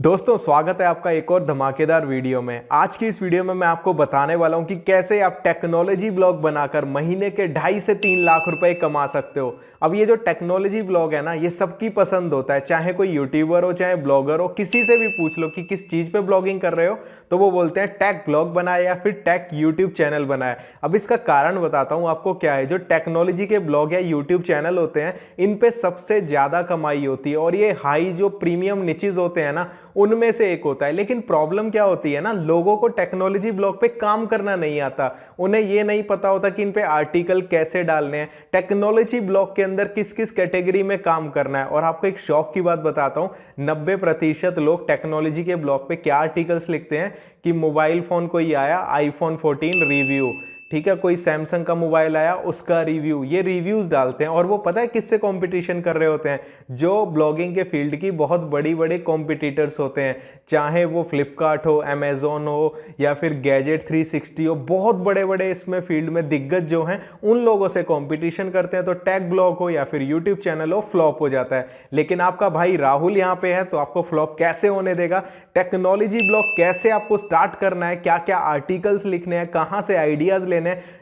दोस्तों स्वागत है आपका एक और धमाकेदार वीडियो में। आज की इस वीडियो में मैं आपको बताने वाला हूं कि कैसे आप टेक्नोलॉजी ब्लॉग बनाकर महीने के 2.5 से 3 लाख रुपए कमा सकते हो। अब ये जो टेक्नोलॉजी ब्लॉग है ना, ये सबकी पसंद होता है, चाहे कोई यूट्यूबर हो चाहे ब्लॉगर हो। किसी से भी पूछ लो कि किस चीज पे ब्लॉगिंग कर रहे हो तो वो बोलते हैं टेक ब्लॉग बनाए या फिर टेक यूट्यूब चैनल बनाए। अब इसका कारण बताता हूँ आपको क्या है। जो टेक्नोलॉजी के ब्लॉग या यूट्यूब चैनल होते हैं इन पे सबसे ज्यादा कमाई होती है और ये हाई जो प्रीमियम निचेज होते हैं ना उनमें से एक होता है। लेकिन प्रॉब्लम क्या होती है ना, लोगों को टेक्नोलॉजी ब्लॉग पे काम करना नहीं आता। उन्हें ये नहीं पता होता कि इन पे आर्टिकल कैसे डालने हैं, टेक्नोलॉजी ब्लॉग के अंदर किस किस कैटेगरी में काम करना है। और आपको एक शौक की बात बताता हूं, 90% लोग टेक्नोलॉजी के ब्लॉग पे क्या आर्टिकल्स लिखते हैं कि मोबाइल फोन कोई आया आईफोन 14 रिव्यू, ठीक है, कोई सैमसंग का मोबाइल आया उसका रिव्यू, ये रिव्यूज डालते हैं। और वो पता है किससे कंपटीशन कर रहे होते हैं? जो ब्लॉगिंग के फील्ड की बहुत बड़ी बड़े कॉम्पिटिटर्स होते हैं, चाहे वो फ्लिपकार्ट हो, अमेजोन हो या फिर गैजेट 360 हो। बहुत बड़े बड़े इसमें फील्ड में दिग्गज जो हैं उन लोगों से कंपटीशन करते हैं। तो टैग ब्लॉग हो या फिर यूट्यूब चैनल हो, फ्लॉप हो जाता है। लेकिन आपका भाई राहुल यहाँ पे है तो आपको फ्लॉप कैसे होने देगा? टेक्नोलॉजी ब्लॉग कैसे आपको स्टार्ट करना है, क्या क्या आर्टिकल्स लिखने हैं, कहां से आइडियाज लेने,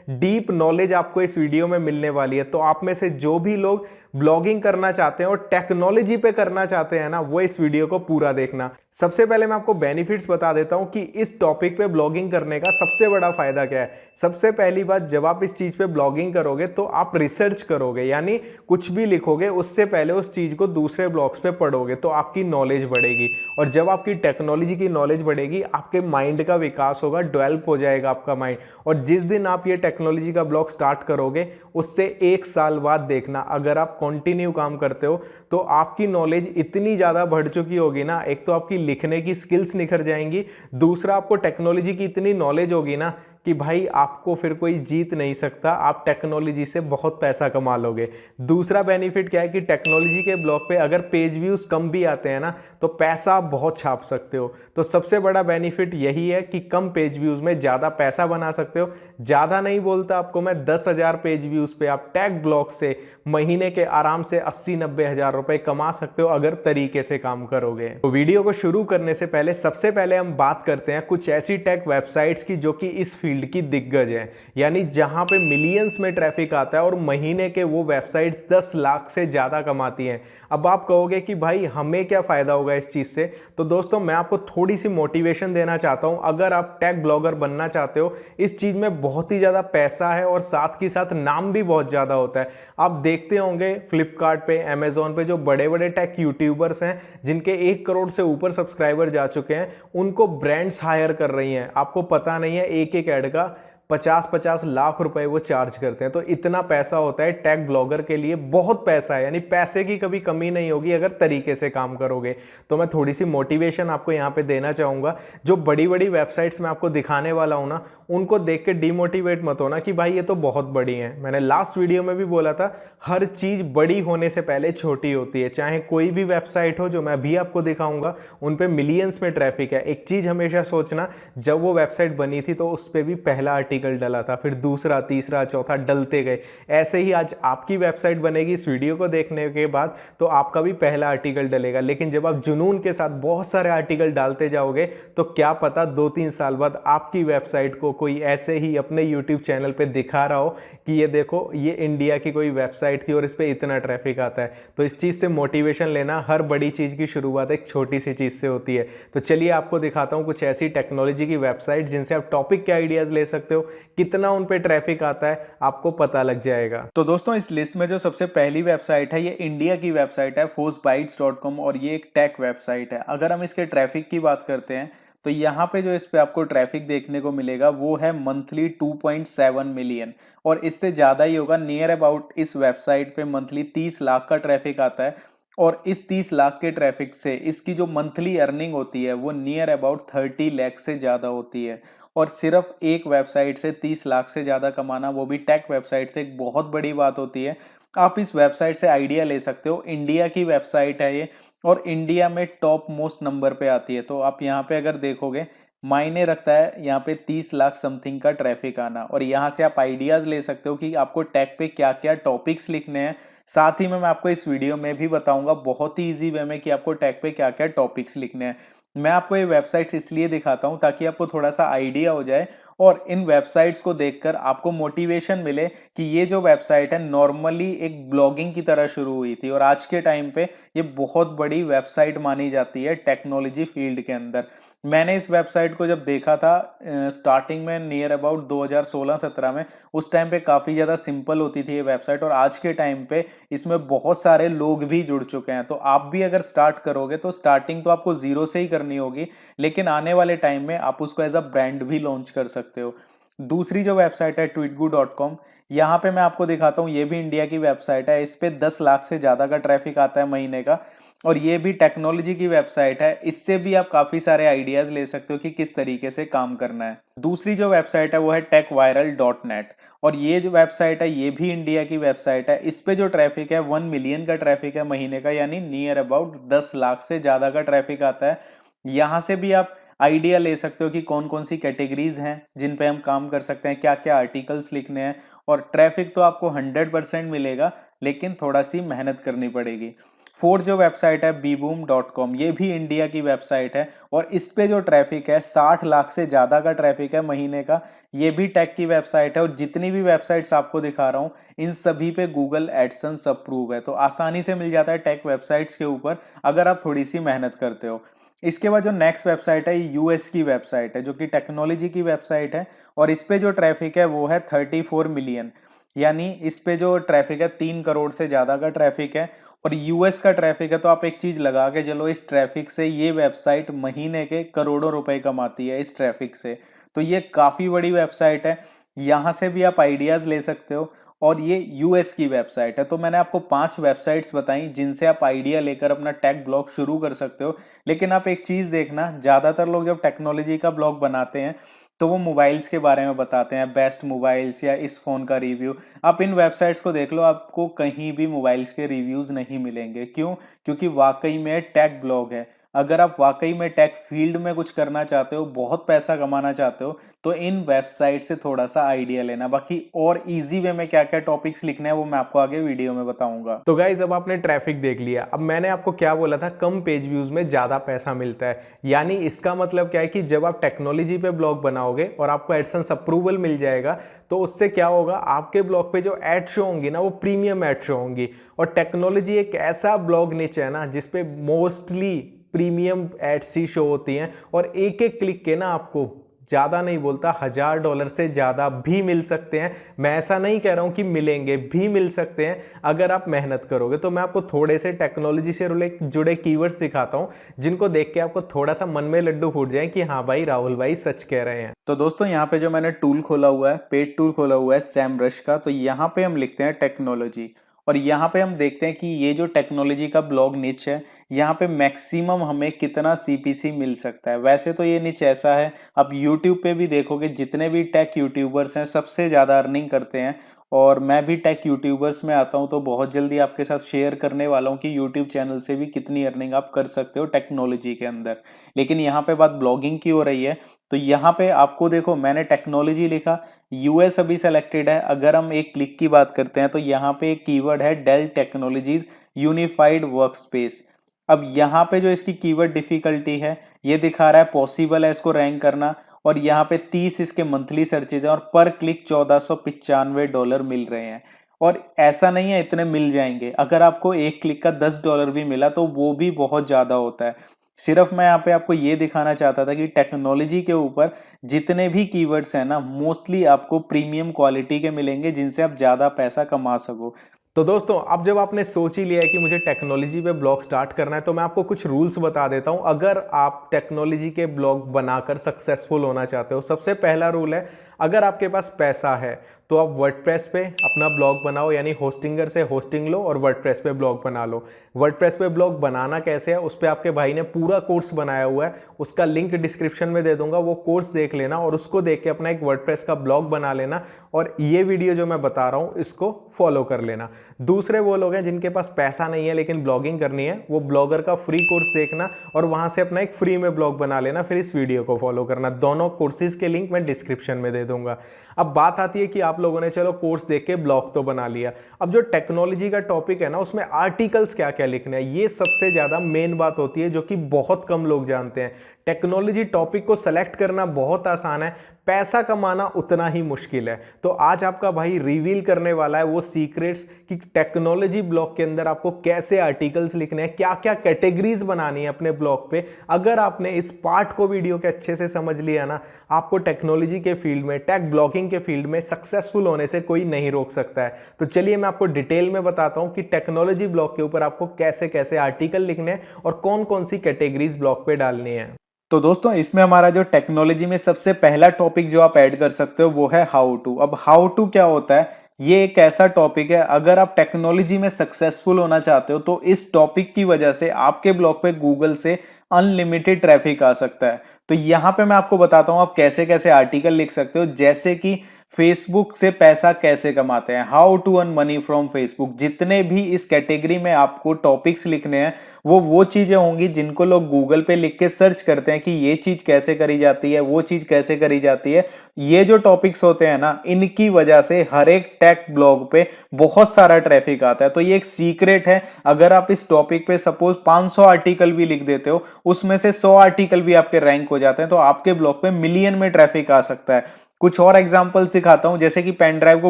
डीप नॉलेज आपको इस वीडियो में मिलने वाली है। तो आप में से जो भी लोग ब्लॉगिंग करना चाहते हैं और टेक्नोलॉजी पे करना चाहते हैं ना, वो इस वीडियो को पूरा देखना। सबसे पहले मैं आपको बेनिफिट्स बता देता हूं कि इस टॉपिक पे ब्लॉगिंग करने का सबसे बड़ा फायदा क्या है। सबसे पहली बात, जब आप इस चीज पे ब्लॉगिंग करोगे तो आप रिसर्च करोगे, यानी कुछ भी लिखोगे उससे पहले उस चीज को दूसरे ब्लॉग्स पे पढ़ोगे तो आपकी नॉलेज बढ़ेगी। और जब आपकी टेक्नोलॉजी की नॉलेज बढ़ेगी आपके माइंड का विकास होगा, डेवलप हो जाएगा आपका माइंड। और जिस दिन आप ये टेक्नोलॉजी का ब्लॉग स्टार्ट करोगे उससे 1 साल बाद देखना, अगर आप कंटिन्यू काम करते हो तो आपकी नॉलेज इतनी ज्यादा बढ़ चुकी होगी ना। एक तो आपकी लिखने की स्किल्स निखर जाएंगी, दूसरा आपको टेक्नोलॉजी की इतनी नॉलेज होगी ना कि भाई आपको फिर कोई जीत नहीं सकता। आप टेक्नोलॉजी से बहुत पैसा कमा लोगे। दूसरा बेनिफिट क्या है कि टेक्नोलॉजी के ब्लॉग पे अगर पेज व्यूज कम भी आते हैं ना तो पैसा आप बहुत छाप सकते हो। तो सबसे बड़ा बेनिफिट यही है कि कम पेज व्यूज में ज्यादा पैसा बना सकते हो। ज्यादा नहीं बोलता आपको मैं, 10,000 पेज व्यूज पे आप टैग ब्लॉग से महीने के आराम से 80-90 हजार रुपए कमा सकते हो अगर तरीके से काम करोगे। तो वीडियो को शुरू करने से पहले सबसे पहले हम बात करते हैं कुछ ऐसी टेक वेबसाइट्स की जो कि इस फील्ड की दिग्गज है, यानी जहां पे मिलियंस में ट्रैफिक आता है और महीने के वो वेबसाइट्स 10 लाख से ज्यादा कमाती हैं। अब आप कहोगे कि भाई हमें क्या फायदा होगा इस चीज से? तो दोस्तों मैं आपको थोड़ी सी मोटिवेशन देना चाहता हूं। अगर आप टेक ब्लॉगर बनना चाहते हो, इस चीज में बहुत ही ज्यादा पैसा है और साथ ही साथ नाम भी बहुत ज्यादा होता है। आप देखते होंगे फ्लिपकार्ट पे, अमेजोन पे जो बड़े बड़े टेक यूट्यूबर्स हैं जिनके 1 करोड़ से ऊपर सब्सक्राइबर जा चुके हैं, उनको ब्रांड्स हायर कर रही हैं। आपको पता नहीं है, एक एक ऐड का 50-50 लाख रुपए वो चार्ज करते हैं। तो इतना पैसा होता है टैग ब्लॉगर के लिए, बहुत पैसा है। यानी पैसे की कभी कमी नहीं होगी अगर तरीके से काम करोगे। तो मैं थोड़ी सी मोटिवेशन आपको यहाँ पे देना चाहूंगा। जो बड़ी बड़ी वेबसाइट्स मैं आपको दिखाने वाला हूँ ना, उनको देख के डिमोटिवेट मत होना कि भाई ये तो बहुत बड़ी है। मैंने लास्ट वीडियो में भी बोला था, हर चीज बड़ी होने से पहले छोटी होती है। चाहे कोई भी वेबसाइट हो, जो मैं अभी आपको दिखाऊंगा, उन पे मिलियंस में ट्रैफिक है। एक चीज हमेशा सोचना, जब वो वेबसाइट बनी थी तो उस पर भी पहला आर्टिकल डला था, फिर दूसरा, तीसरा, चौथा डलते गए। ऐसे ही आज आपकी वेबसाइट बनेगी इस वीडियो को देखने के बाद तो आपका भी पहला आर्टिकल डलेगा। लेकिन जब आप जुनून के साथ बहुत सारे आर्टिकल डालते जाओगे तो क्या पता 2-3 साल बाद आपकी वेबसाइट को कोई ऐसे ही अपने यूट्यूब चैनल पे दिखा रहा हो कि ये देखो, ये इंडिया की कोई वेबसाइट थी और इस पर इतना ट्रैफिक आता है। तो इस चीज से मोटिवेशन लेना, हर बड़ी चीज की शुरुआत एक छोटी सी चीज से होती है। तो चलिए आपको दिखाता हूं कुछ ऐसी टेक्नोलॉजी की वेबसाइट जिनसे आप टॉपिक के आइडियाज ले सकते हो। कितना उन पे ट्रैफिक आता है आपको पता लग जाएगा। तो दोस्तों इस लिस्ट में जो सबसे पहली वेबसाइट है, ये इंडिया की वेबसाइट है forcebytes.com और ये एक टेक वेबसाइट है। अगर हम इसके ट्रैफिक की बात करते हैं तो यहाँ पे जो इस पे आपको ट्रैफिक देखने को मिलेगा वो है मंथली 2.7 मिलियन, और इससे ज्यादा ही होगा। नियर अबाउट इस वेबसाइट पे मंथली 30 लाख का ट्रैफिक आता है। और इस 30 लाख के ट्रैफिक से इसकी जो मंथली अर्निंग होती है वो नियर अबाउट 30 लाख से ज्यादा होती है। और सिर्फ एक वेबसाइट से 30 लाख से ज्यादा कमाना, वो भी टेक वेबसाइट से, एक बहुत बड़ी बात होती है। आप इस वेबसाइट से आइडिया ले सकते हो। इंडिया की वेबसाइट है ये और इंडिया में टॉप मोस्ट नंबर पे आती है। तो आप यहाँ पे अगर देखोगे, मायने रखता है यहाँ पे 30 लाख समथिंग का ट्रैफिक आना। और यहाँ से आप आइडियाज ले सकते हो कि आपको टैग पे क्या क्या टॉपिक्स लिखने हैं। साथ ही में मैं आपको इस वीडियो में भी बताऊंगा बहुत ही इजी वे में कि आपको टैग पे क्या क्या टॉपिक्स लिखने हैं। मैं आपको ये वेबसाइट्स इसलिए दिखाता हूँ ताकि आपको थोड़ा सा आइडिया हो जाए और इन वेबसाइट्स को देखकर आपको मोटिवेशन मिले कि ये जो वेबसाइट है नॉर्मली एक ब्लॉगिंग की तरह शुरू हुई थी और आज के टाइम पे ये बहुत बड़ी वेबसाइट मानी जाती है टेक्नोलॉजी फील्ड के अंदर। मैंने इस वेबसाइट को जब देखा था स्टार्टिंग में नियर अबाउट 2016-17 में, उस टाइम पे काफ़ी ज़्यादा सिंपल होती थी ये वेबसाइट और आज के टाइम पे इसमें बहुत सारे लोग भी जुड़ चुके हैं। तो आप भी अगर स्टार्ट करोगे तो स्टार्टिंग तो आपको जीरो से ही करनी होगी, लेकिन आने वाले टाइम में आप उसको एज अ ब्रांड भी लॉन्च कर सकते हो। दूसरी जो वेबसाइट है tweetgoo.com, यहाँ पे मैं आपको दिखाता हूँ, ये भी इंडिया की वेबसाइट है। इस पे 10 लाख से ज़्यादा का ट्रैफिक आता है महीने का और ये भी टेक्नोलॉजी की वेबसाइट है। इससे भी आप काफ़ी सारे आइडियाज़ ले सकते हो कि किस तरीके से काम करना है। दूसरी जो वेबसाइट है वो है techviral.net और ये जो वेबसाइट है ये भी इंडिया की वेबसाइट है। इस पे जो ट्रैफिक है 1 मिलियन का ट्रैफिक है महीने का, यानी नियर अबाउट 10 लाख से ज़्यादा का ट्रैफिक आता है। यहाँ से भी आप आइडिया ले सकते हो कि कौन कौन सी कैटेगरीज हैं जिन पे हम काम कर सकते हैं, क्या क्या आर्टिकल्स लिखने हैं। और ट्रैफिक तो आपको 100% मिलेगा, लेकिन थोड़ा सी मेहनत करनी पड़ेगी। फोर्थ जो वेबसाइट है bboom.com, ये भी इंडिया की वेबसाइट है और इस पे जो ट्रैफिक है 60 लाख से ज़्यादा का ट्रैफिक है महीने का। ये भी टेक की वेबसाइट है और जितनी भी वेबसाइट्स आपको दिखा रहा हूँ इन सभी पे गूगल एडसेंस अप्रूव है, तो आसानी से मिल जाता है टेक वेबसाइट्स के ऊपर अगर आप थोड़ी सी मेहनत करते हो। इसके बाद जो नेक्स्ट वेबसाइट है यूएस की वेबसाइट है जो कि टेक्नोलॉजी की वेबसाइट है और इस पे जो ट्रैफिक है वो है 34 मिलियन, यानी इस पे जो ट्रैफिक है 3 करोड़ से ज़्यादा का ट्रैफिक है और यूएस का ट्रैफिक है। तो आप एक चीज़ लगा के चलो, इस ट्रैफिक से ये वेबसाइट महीने के करोड़ों रुपए कमाती है इस ट्रैफिक से। तो ये काफ़ी बड़ी वेबसाइट है, यहाँ से भी आप आइडियाज़ ले सकते हो और ये यूएस की वेबसाइट है। तो मैंने आपको 5 वेबसाइट्स बताई जिनसे आप आइडिया लेकर अपना टेक ब्लॉग शुरू कर सकते हो। लेकिन आप एक चीज़ देखना, ज़्यादातर लोग जब टेक्नोलॉजी का ब्लॉग बनाते हैं तो वो मोबाइल्स के बारे में बताते हैं, बेस्ट मोबाइल्स या इस फ़ोन का रिव्यू। आप इन वेबसाइट्स को देख लो, आपको कहीं भी मोबाइल्स के रिव्यूज़ नहीं मिलेंगे। क्यों? क्योंकि वाकई में टेक ब्लॉग है। अगर आप वाकई में टेक फील्ड में कुछ करना चाहते हो, बहुत पैसा कमाना चाहते हो, तो इन वेबसाइट से थोड़ा सा आइडिया लेना। बाकी और इजी वे में क्या क्या टॉपिक्स लिखने हैं वो मैं आपको आगे वीडियो में बताऊंगा। तो गाइज अब आपने ट्रैफिक देख लिया। अब मैंने आपको क्या बोला था, कम पेज व्यूज में ज़्यादा पैसा मिलता है। यानी इसका मतलब क्या है कि जब आप टेक्नोलॉजी पे ब्लॉग बनाओगे और आपको एडसेंस अप्रूवल मिल जाएगा तो उससे क्या होगा, आपके ब्लॉग पे जो एड शो होंगी ना वो प्रीमियम एड शो होंगी। और टेक्नोलॉजी एक ऐसा ब्लॉग निच है ना जिसपे मोस्टली प्रीमियम एड्स ही शो होती हैं और एक एक क्लिक के ना आपको ज़्यादा नहीं बोलता, $1000 से ज़्यादा भी मिल सकते हैं। मैं ऐसा नहीं कह रहा हूँ कि मिलेंगे, भी मिल सकते हैं अगर आप मेहनत करोगे। तो मैं आपको थोड़े से टेक्नोलॉजी से जुड़े कीवर्ड्स दिखाता हूँ जिनको देख के आपको थोड़ा सा मन में लड्डू फूट जाए कि हाँ भाई राहुल भाई सच कह रहे हैं। तो दोस्तों यहाँ पे जो मैंने टूल खोला हुआ है, पेड टूल खोला हुआ है सैमरश का, तो यहाँ पे हम लिखते हैं टेक्नोलॉजी और यहाँ पे हम देखते हैं कि ये जो टेक्नोलॉजी का ब्लॉग निच है यहाँ पे मैक्सिमम हमें कितना सीपीसी मिल सकता है। वैसे तो ये निच ऐसा है, आप यूट्यूब पे भी देखोगे जितने भी टेक यूट्यूबर्स हैं सबसे ज़्यादा अर्निंग करते हैं और मैं भी टेक यूट्यूबर्स में आता हूँ, तो बहुत जल्दी आपके साथ शेयर करने वाला हूँ कि यूट्यूब चैनल से भी कितनी अर्निंग आप कर सकते हो टेक्नोलॉजी के अंदर। लेकिन यहाँ पे बात ब्लॉगिंग की हो रही है, तो यहाँ पे आपको देखो मैंने टेक्नोलॉजी लिखा, यूएस अभी सेलेक्टेड है। अगर हम एक क्लिक की बात करते हैं तो यहाँ पे एक कीवर्ड है डेल टेक्नोलॉजीज यूनिफाइड वर्कस्पेस। अब यहाँ पे जो इसकी कीवर्ड डिफिकल्टी है ये दिखा रहा है पॉसिबल है इसको रैंक करना और यहाँ पे 30 इसके मंथली सर्चेज हैं और पर क्लिक $1495 मिल रहे हैं। और ऐसा नहीं है इतने मिल जाएंगे, अगर आपको एक क्लिक का $10 भी मिला तो वो भी बहुत ज़्यादा होता है। सिर्फ मैं यहाँ पे आपको ये दिखाना चाहता था कि टेक्नोलॉजी के ऊपर जितने भी कीवर्ड्स हैं ना मोस्टली आपको प्रीमियम क्वालिटी के मिलेंगे जिनसे आप ज़्यादा पैसा कमा सको। तो दोस्तों अब जब आपने सोच ही लिया है कि मुझे टेक्नोलॉजी पे ब्लॉग स्टार्ट करना है तो मैं आपको कुछ रूल्स बता देता हूं अगर आप टेक्नोलॉजी के ब्लॉग बनाकर सक्सेसफुल होना चाहते हो। सबसे पहला रूल है, अगर आपके पास पैसा है तो आप वर्डप्रेस पे अपना ब्लॉग बनाओ, यानी होस्टिंगर से होस्टिंग लो और वर्डप्रेस पे ब्लॉग बना लो। वर्डप्रेस पे ब्लॉग बनाना कैसे है उस पर आपके भाई ने पूरा कोर्स बनाया हुआ है, उसका लिंक डिस्क्रिप्शन में दे दूंगा, वो कोर्स देख लेना और उसको देख के अपना एक वर्डप्रेस का ब्लॉग बना लेना और ये वीडियो जो मैं बता रहा हूँ इसको फॉलो कर लेना। दूसरे वो लोग हैं जिनके पास पैसा नहीं है लेकिन ब्लॉगिंग करनी है, वो ब्लॉगर का फ्री कोर्स देखना और वहां से अपना एक फ्री में ब्लॉग बना लेना, फिर इस वीडियो को फॉलो करना। दोनों कोर्सेज के लिंक मैं डिस्क्रिप्शन में दे दूंगा। अब बात आती है कि आपने आप लोगों ने चलो कोर्स देख के ब्लॉग तो बना लिया, अब जो टेक्नोलॉजी का टॉपिक है ना उसमें आर्टिकल्स क्या क्या लिखने हैं, ये सबसे ज़्यादा मेन बात होती है जो कि बहुत कम लोग जानते हैं। टेक्नोलॉजी टॉपिक को सेलेक्ट करना बहुत आसान है, पैसा कमाना उतना ही मुश्किल है। तो आज आपका भाई रिवील करने वाला है वो सीक्रेट्स कि टेक्नोलॉजी ब्लॉग के अंदर आपको कैसे आर्टिकल्स लिखने हैं, क्या क्या कैटेगरीज बनानी है अपने ब्लॉग पे। अगर आपने इस पार्ट को वीडियो के अच्छे से समझ लिया ना, आपको टेक्नोलॉजी के फील्ड में, टेक ब्लॉगिंग के फील्ड में सक्सेसफुल होने से कोई नहीं रोक सकता है। तो चलिए मैं आपको डिटेल में बताता हूं कि टेक्नोलॉजी ब्लॉग के ऊपर आपको कैसे कैसे आर्टिकल लिखने हैं और कौन कौन सी कैटेगरीज ब्लॉग पे डालनी है। तो दोस्तों इसमें हमारा जो टेक्नोलॉजी में सबसे पहला टॉपिक जो आप ऐड कर सकते हो वो है हाउ टू। अब हाउ टू क्या होता है, ये एक ऐसा टॉपिक है, अगर आप टेक्नोलॉजी में सक्सेसफुल होना चाहते हो तो इस टॉपिक की वजह से आपके ब्लॉग पे गूगल से अनलिमिटेड ट्रैफिक आ सकता है। तो यहाँ पे मैं आपको बताता हूँ आप कैसे कैसे आर्टिकल लिख सकते हो, जैसे कि फेसबुक से पैसा कैसे कमाते हैं, how to earn money from Facebook. जितने भी इस कैटेगरी में आपको टॉपिक्स लिखने हैं वो चीजें होंगी जिनको लोग गूगल पे लिख के सर्च करते हैं कि ये चीज कैसे करी जाती है, वो चीज कैसे करी जाती है। ये जो टॉपिक्स होते हैं ना, इनकी वजह से हर एक टेक ब्लॉग पे बहुत सारा ट्रैफिक आता है। तो ये एक सीक्रेट है, अगर आप इस टॉपिक पे सपोज 500 आर्टिकल भी लिख देते हो, उसमें से 100 आर्टिकल भी आपके रैंक हो जाते हैं, तो आपके ब्लॉग पे मिलियन में ट्रैफिक आ सकता है। कुछ और एग्जांपल सिखाता हूं, जैसे कि पेन ड्राइव को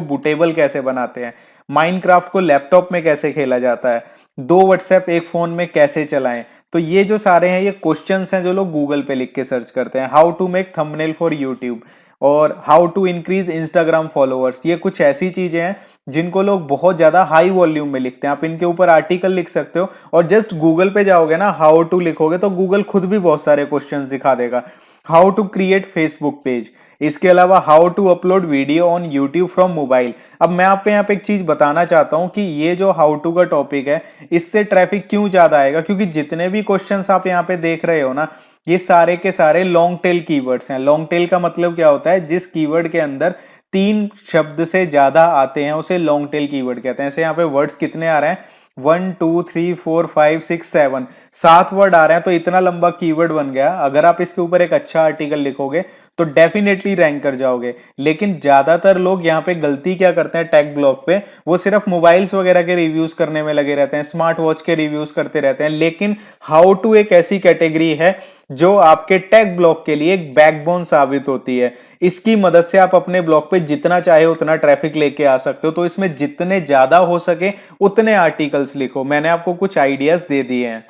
बूटेबल कैसे बनाते हैं, माइनक्राफ्ट को लैपटॉप में कैसे खेला जाता है, 2 व्हाट्सएप एक फोन में कैसे चलाएं। तो ये जो सारे हैं ये क्वेश्चंस हैं जो लोग गूगल पे लिख के सर्च करते हैं। How to make thumbnail for YouTube और how to increase Instagram followers, ये कुछ ऐसी चीजें हैं जिनको लोग बहुत ज्यादा हाई वॉल्यूम में लिखते हैं। आप इनके ऊपर आर्टिकल लिख सकते हो और जस्ट गूगल पे जाओगे ना, हाउ टू लिखोगे तो गूगल खुद भी बहुत सारे क्वेश्चंस दिखा देगा। How to create Facebook page, इसके अलावा how to upload video on YouTube from mobile. अब मैं आपको यहाँ पे एक चीज बताना चाहता हूँ कि ये जो हाउ टू का टॉपिक है, इससे ट्रैफिक क्यों ज्यादा आएगा, क्योंकि जितने भी क्वेश्चंस आप यहाँ पे देख रहे हो ना, ये सारे के सारे लॉन्ग टेल कीवर्ड्स हैं। लॉन्ग टेल का मतलब क्या होता है, जिस कीवर्ड के अंदर 3 शब्द से ज्यादा आते हैं उसे लॉन्ग टेल कीवर्ड कहते हैं। ऐसे यहाँ पे वर्ड्स कितने आ रहे हैं, 1 2 3 4 5 6 7 7 वर्ड आ रहे हैं, तो इतना लंबा कीवर्ड बन गया। अगर आप इसके ऊपर एक अच्छा आर्टिकल लिखोगे तो डेफिनेटली रैंक कर जाओगे। लेकिन ज्यादातर लोग यहाँ पे गलती क्या करते हैं टेक ब्लॉग पे, वो सिर्फ मोबाइल्स वगैरह के रिव्यूज करने में लगे रहते हैं, स्मार्ट वॉच के रिव्यूज करते रहते हैं। लेकिन हाउ टू एक ऐसी कैटेगरी है जो आपके टेक ब्लॉग के लिए एक बैकबोन साबित होती है। इसकी मदद से आप अपने ब्लॉग पे जितना चाहे उतना ट्रैफिक लेके आ सकते हो। तो इसमें जितने ज्यादा हो सके उतने आर्टिकल्स लिखो। मैंने आपको कुछ आइडियाज दे दिए हैं।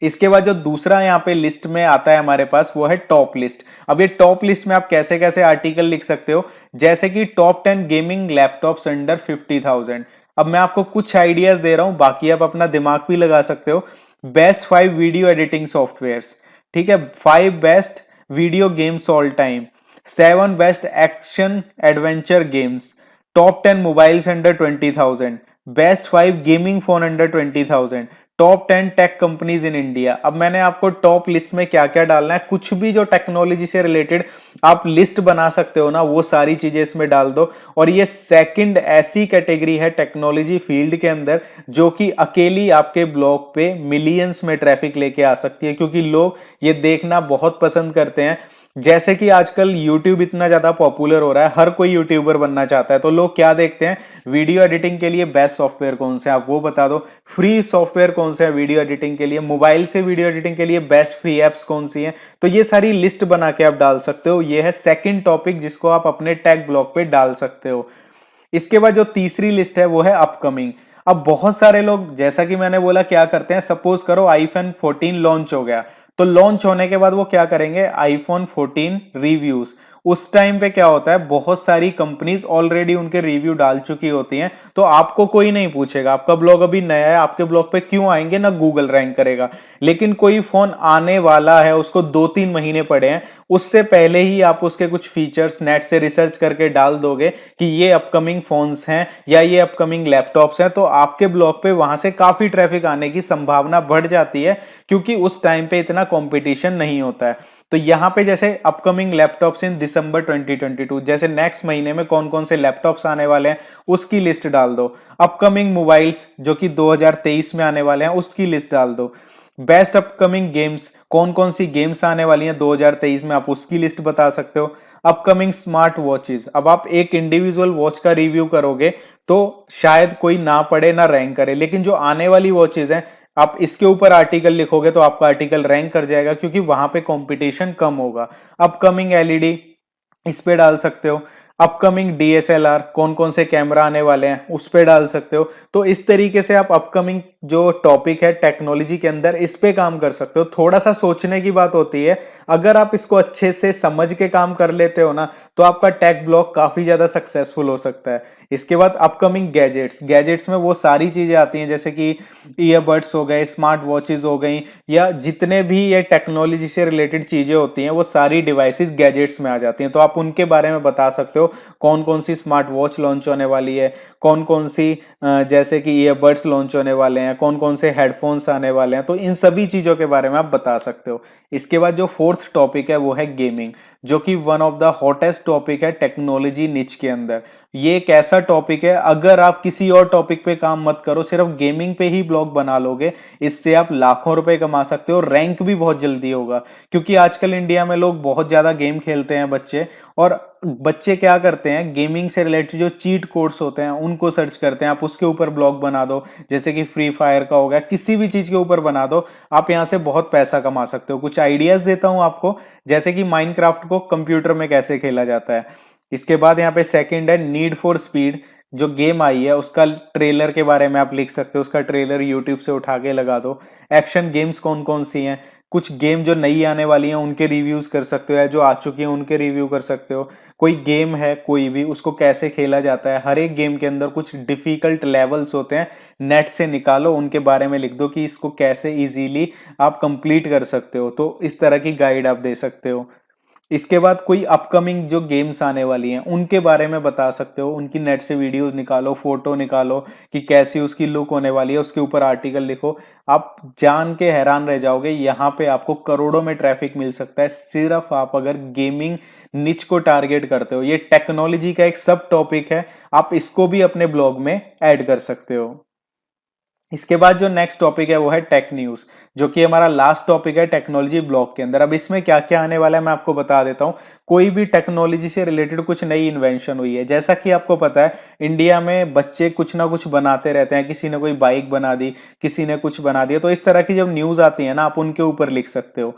इसके बाद जो दूसरा यहाँ पे लिस्ट में आता है हमारे पास, वो है टॉप लिस्ट। अब ये टॉप लिस्ट में आप कैसे कैसे आर्टिकल लिख सकते हो, जैसे कि टॉप 10 गेमिंग लैपटॉप्स अंडर 50,000। अब मैं आपको कुछ आइडियाज दे रहा हूं, बाकी आप अपना दिमाग भी लगा सकते हो। बेस्ट 5 वीडियो एडिटिंग सॉफ्टवेयर्स, ठीक है, 5 best video games all time, 7 best action adventure games, top 10 mobiles under 20,000, best 5 gaming phone under 20,000, top 10 tech companies in India. अब मैंने आपको टॉप लिस्ट में क्या क्या डालना है, कुछ भी जो टेक्नोलॉजी से रिलेटेड आप लिस्ट बना सकते हो ना, वो सारी चीजें इसमें डाल दो। और ये सेकंड ऐसी कैटेगरी है टेक्नोलॉजी फील्ड के अंदर जो कि अकेली आपके ब्लॉग पे मिलियंस में ट्रैफिक लेके आ सकती है, क्योंकि लोग ये देखना बहुत पसंद करते हैं। जैसे कि आजकल YouTube इतना ज्यादा पॉपुलर हो रहा है, हर कोई यूट्यूबर बनना चाहता है, तो लोग क्या देखते हैं, वीडियो एडिटिंग के लिए बेस्ट सॉफ्टवेयर कौन से हैं, आप वो बता दो। फ्री सॉफ्टवेयर कौन से हैं वीडियो एडिटिंग के लिए, मोबाइल से वीडियो एडिटिंग के लिए बेस्ट फ्री एप्स कौन सी हैं। तो ये सारी लिस्ट बना के आप डाल सकते हो। ये है सेकंड टॉपिक जिसको आप अपने टैग ब्लॉग पे डाल सकते हो। इसके बाद जो तीसरी लिस्ट है वो है अपकमिंग। अब बहुत सारे लोग, जैसा कि मैंने बोला, क्या करते हैं, सपोज करो आईफोन 14 लॉन्च हो गया, तो लॉन्च होने के बाद वो क्या करेंगे, आईफोन 14 रिव्यूज। उस टाइम पे क्या होता है, बहुत सारी कंपनीज ऑलरेडी उनके रिव्यू डाल चुकी होती हैं, तो आपको कोई नहीं पूछेगा, आपका ब्लॉग अभी नया है, आपके ब्लॉग पे क्यों आएंगे, ना गूगल रैंक करेगा। लेकिन कोई फोन आने वाला है, उसको 2-3 महीने पड़े हैं, उससे पहले ही आप उसके कुछ फीचर्स नेट से रिसर्च करके डाल दोगे कि ये अपकमिंग फोन्स हैं या ये अपकमिंग लैपटॉप्स हैं, तो आपके ब्लॉग पे वहां से काफी ट्रैफिक आने की संभावना बढ़ जाती है, क्योंकि उस टाइम पे इतना कंपटीशन नहीं होता है। तो यहाँ पे जैसे अपकमिंग लैपटॉप्स इन दिसंबर 2022, जैसे नेक्स्ट महीने में कौन कौन से लैपटॉप्स आने वाले हैं उसकी लिस्ट डाल दो। अपकमिंग मोबाइल्स जो कि 2023 में आने वाले हैं उसकी लिस्ट डाल दो। बेस्ट अपकमिंग गेम्स, कौन कौन सी गेम्स आने वाली हैं 2023 में, आप उसकी लिस्ट बता सकते हो। अपकमिंग स्मार्ट वॉचेस, अब आप एक इंडिविजुअल वॉच का रिव्यू करोगे तो शायद कोई ना पढ़े ना रैंक करे, लेकिन जो आने वाली वॉचेस हैं आप इसके ऊपर आर्टिकल लिखोगे तो आपका आर्टिकल रैंक कर जाएगा, क्योंकि वहां पे कंपटीशन कम होगा। अपकमिंग एलईडी इस पे डाल सकते हो। अपकमिंग डीएसएलआर, कौन कौन से कैमरा आने वाले हैं उस पे डाल सकते हो। तो इस तरीके से आप अपकमिंग जो टॉपिक है टेक्नोलॉजी के अंदर इस पे काम कर सकते हो। थोड़ा सा सोचने की बात होती है, अगर आप इसको अच्छे से समझ के काम कर लेते हो ना तो आपका टेक ब्लॉग काफी ज्यादा सक्सेसफुल हो सकता है। इसके बाद अपकमिंग गैजेट्स, गैजेट्स में वो सारी चीजें आती हैं जैसे कि ईयरबड्स हो गए, स्मार्ट वॉचेस हो गई, या जितने भी ये टेक्नोलॉजी से रिलेटेड चीजें होती हैं वो सारी डिवाइसेस गैजेट्स में आ जाती हैं। तो आप उनके बारे में बता सकते हो, कौन कौन सी स्मार्ट वॉच लॉन्च होने वाली है, कौन कौन सी जैसे कि ईयरबड्स लॉन्च होने वाले हैं, कौन कौन से हेडफोन्स आने वाले हैं, तो इन सभी चीजों के बारे में आप बता सकते हो। इसके बाद जो फोर्थ टॉपिक है वो है गेमिंग, जो कि one of the hottest topic है टेक्नोलॉजी निच के अंदर। ये एक ऐसा टॉपिक है, अगर आप किसी और टॉपिक पे काम मत करो, सिर्फ गेमिंग पे ही ब्लॉग बना लोगे, इससे आप लाखों रुपए कमा सकते हो। रैंक भी बहुत जल्दी होगा, क्योंकि आजकल इंडिया में लोग बहुत ज्यादा गेम खेलते हैं बच्चे, और बच्चे क्या करते हैं, गेमिंग से रिलेटेड जो चीट कोड्स होते हैं उनको सर्च करते हैं। आप उसके ऊपर ब्लॉग बना दो, जैसे कि फ्री फायर का हो गया, किसी भी चीज के ऊपर बना दो, आप यहां से बहुत पैसा कमा सकते हो। कुछ आइडियाज देता हूं आपको, जैसे कि माइनक्राफ्ट को कंप्यूटर में कैसे खेला जाता है। इसके बाद यहाँ पे सेकंड है नीड फॉर स्पीड, जो गेम आई है उसका ट्रेलर के बारे में आप लिख सकते हो, उसका ट्रेलर यूट्यूब से उठा के लगा दो। एक्शन गेम्स कौन कौन सी हैं, कुछ गेम जो नई आने वाली हैं उनके रिव्यूज कर सकते हो, या जो आ चुकी हैं उनके रिव्यू कर सकते हो। कोई गेम है कोई भी, उसको कैसे खेला जाता है, हर एक गेम के अंदर कुछ डिफिकल्ट लेवल्स होते हैं, नेट से निकालो, उनके बारे में लिख दो कि इसको कैसे इजीली आप कंप्लीट कर सकते हो। तो इस तरह की गाइड आप दे सकते हो। इसके बाद कोई अपकमिंग जो गेम्स आने वाली हैं उनके बारे में बता सकते हो, उनकी नेट से वीडियोस निकालो, फोटो निकालो कि कैसी उसकी लुक होने वाली है, उसके ऊपर आर्टिकल लिखो। आप जान के हैरान रह जाओगे, यहाँ पे आपको करोड़ों में ट्रैफिक मिल सकता है, सिर्फ आप अगर गेमिंग निच को टारगेट करते हो। ये टेक्नोलॉजी का एक सब टॉपिक है, आप इसको भी अपने ब्लॉग में ऐड कर सकते हो। इसके बाद जो नेक्स्ट टॉपिक है वो है टेक न्यूज, जो कि हमारा लास्ट टॉपिक है टेक्नोलॉजी ब्लॉग के अंदर। अब इसमें क्या क्या आने वाला है मैं आपको बता देता हूं। कोई भी टेक्नोलॉजी से रिलेटेड कुछ नई इन्वेंशन हुई है, जैसा कि आपको पता है इंडिया में बच्चे कुछ ना कुछ बनाते रहते हैं, किसी ने कोई बाइक बना दी, किसी ने कुछ बना दिया, तो इस तरह की जब न्यूज आती है ना आप उनके ऊपर लिख सकते हो।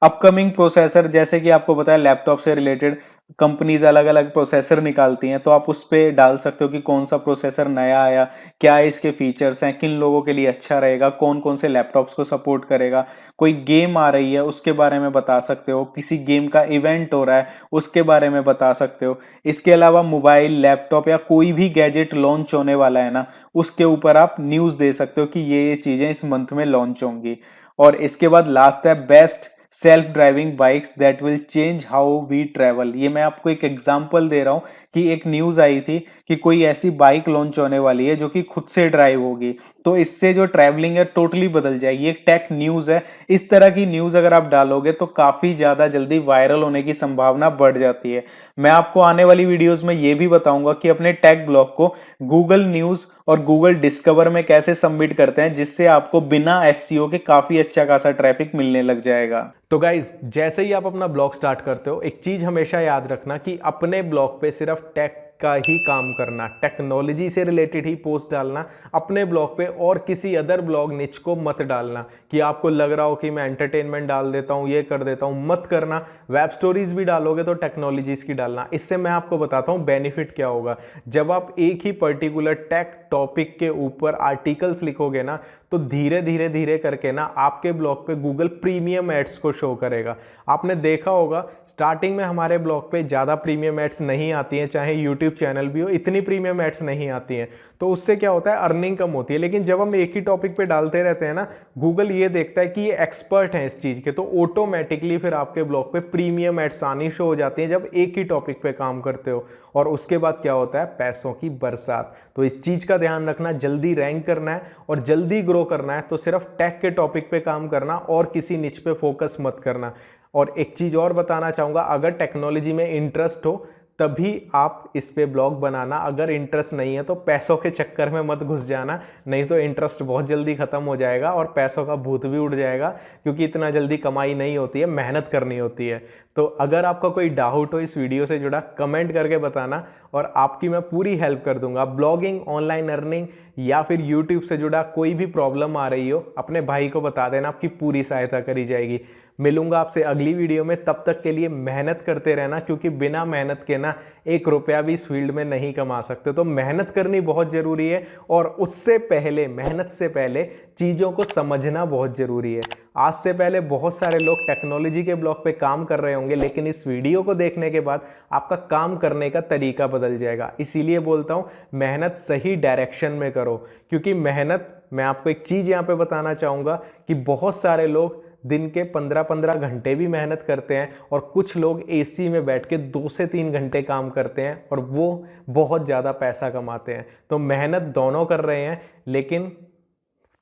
अपकमिंग प्रोसेसर, जैसे कि आपको पता है लैपटॉप से रिलेटेड कंपनीज अलग अलग प्रोसेसर निकालती हैं, तो आप उस पर डाल सकते हो कि कौन सा प्रोसेसर नया आया, क्या इसके फीचर्स हैं, किन लोगों के लिए अच्छा रहेगा, कौन कौन से लैपटॉप्स को सपोर्ट करेगा। कोई गेम आ रही है उसके बारे में बता सकते हो, किसी गेम का इवेंट हो रहा है उसके बारे में बता सकते हो। इसके अलावा मोबाइल, लैपटॉप या कोई भी गैजेट लॉन्च होने वाला है ना, उसके ऊपर आप न्यूज़ दे सकते हो कि ये चीज़ें इस मंथ में लॉन्च होंगी। और इसके बाद लास्ट है best self driving bikes that will change how we travel. ये मैं आपको एक एग्जांपल दे रहा हूँ कि एक न्यूज़ आई थी कि कोई ऐसी बाइक लॉन्च होने वाली है जो कि खुद से ड्राइव होगी, तो इससे जो ट्रैवलिंग है टोटली बदल जाएगी। एक टेक न्यूज़ है, इस तरह की न्यूज़ अगर आप डालोगे तो काफ़ी ज़्यादा जल्दी वायरल होने की संभावना बढ़ जाती है। मैं आपको आने वाली वीडियोज़ में ये भी बताऊंगा कि अपने टेक ब्लॉग को गूगल न्यूज़ और गूगल डिस्कवर में कैसे सबमिट करते हैं, जिससे आपको बिना एसईओ के काफ़ी अच्छा खासा ट्रैफिक मिलने लग जाएगा। तो गाइज, जैसे ही आप अपना ब्लॉग स्टार्ट करते हो, एक चीज हमेशा याद रखना कि अपने ब्लॉग पे सिर्फ टेक का ही काम करना, टेक्नोलॉजी से रिलेटेड ही पोस्ट डालना अपने ब्लॉग पे, और किसी अदर ब्लॉग निच को मत डालना कि आपको लग रहा हो कि मैं एंटरटेनमेंट डाल देता हूँ, ये कर देता हूँ, मत करना। वेब स्टोरीज भी डालोगे तो टेक्नोलॉजीज की डालना। इससे मैं आपको बताता हूँ बेनिफिट क्या होगा। जब आप एक ही पर्टिकुलर टेक टॉपिक के ऊपर आर्टिकल्स लिखोगे ना, तो धीरे धीरे धीरे करके ना आपके ब्लॉग पे गूगल प्रीमियम एड्स को शो करेगा। आपने देखा होगा स्टार्टिंग में हमारे ब्लॉग पे ज़्यादा प्रीमियम एड्स नहीं आती हैं, चाहे यूट्यूब चैनल भी हो, इतनी प्रीमियम एड्स नहीं आती हैं, तो उससे क्या होता है, अर्निंग कम होती है। लेकिन जब हम एक ही टॉपिक पे डालते रहते हैं ना, गूगल ये देखता है कि ये एक्सपर्ट हैं इस चीज़ के, तो ऑटोमेटिकली फिर आपके ब्लॉग पे प्रीमियम एड्स आनी शो हो जाती हैं जब एक ही टॉपिक पे काम करते हो। और उसके बाद क्या होता है, पैसों की बरसात। तो इस चीज़ का ध्यान रखना, जल्दी रैंक करना है और जल्दी ग्रो करना है तो सिर्फ टेक के टॉपिक पे काम करना और किसी निच पे फोकस मत करना। और एक चीज़ और बताना चाहूँगा, अगर टेक्नोलॉजी में इंटरेस्ट हो तभी आप इस पे ब्लॉग बनाना। अगर इंटरेस्ट नहीं है तो पैसों के चक्कर में मत घुस जाना, नहीं तो इंटरेस्ट बहुत जल्दी ख़त्म हो जाएगा और पैसों का भूत भी उड़ जाएगा, क्योंकि इतना जल्दी कमाई नहीं होती है, मेहनत करनी होती है। तो अगर आपका कोई डाउट हो इस वीडियो से जुड़ा, कमेंट करके बताना और आपकी मैं पूरी हेल्प कर दूंगा। ब्लॉगिंग, ऑनलाइन अर्निंग या फिर यूट्यूब से जुड़ा कोई भी प्रॉब्लम आ रही हो, अपने भाई को बता देना, आपकी पूरी सहायता करी जाएगी। मिलूंगा आपसे अगली वीडियो में, तब तक के लिए मेहनत करते रहना, क्योंकि बिना मेहनत के ना 1 रुपया भी इस फील्ड में नहीं कमा सकते। तो मेहनत करनी बहुत ज़रूरी है और उससे पहले, मेहनत से पहले चीज़ों को समझना बहुत ज़रूरी है। आज से पहले बहुत सारे लोग टेक्नोलॉजी के ब्लॉग पे काम कर रहे होंगे, लेकिन इस वीडियो को देखने के बाद आपका काम करने का तरीका बदल जाएगा। इसीलिए बोलता हूँ मेहनत सही डायरेक्शन में करो, क्योंकि मेहनत, मैं आपको एक चीज़ यहाँ पे बताना चाहूँगा कि बहुत सारे लोग दिन के 15-15 घंटे भी मेहनत करते हैं और कुछ लोग एसी में बैठ के 2 से 3 घंटे काम करते हैं और वो बहुत ज़्यादा पैसा कमाते हैं। तो मेहनत दोनों कर रहे हैं, लेकिन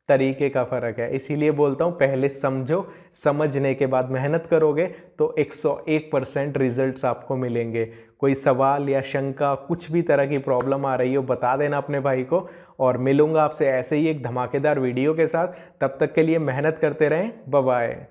तरीके का फ़र्क है। इसीलिए बोलता हूँ पहले समझो, समझने के बाद मेहनत करोगे तो 101% रिजल्ट्स आपको मिलेंगे। कोई सवाल या शंका, कुछ भी तरह की प्रॉब्लम आ रही हो, बता देना अपने भाई को। और मिलूंगा आपसे ऐसे ही एक धमाकेदार वीडियो के साथ। तब तक के लिए मेहनत करते रहें। Bye bye.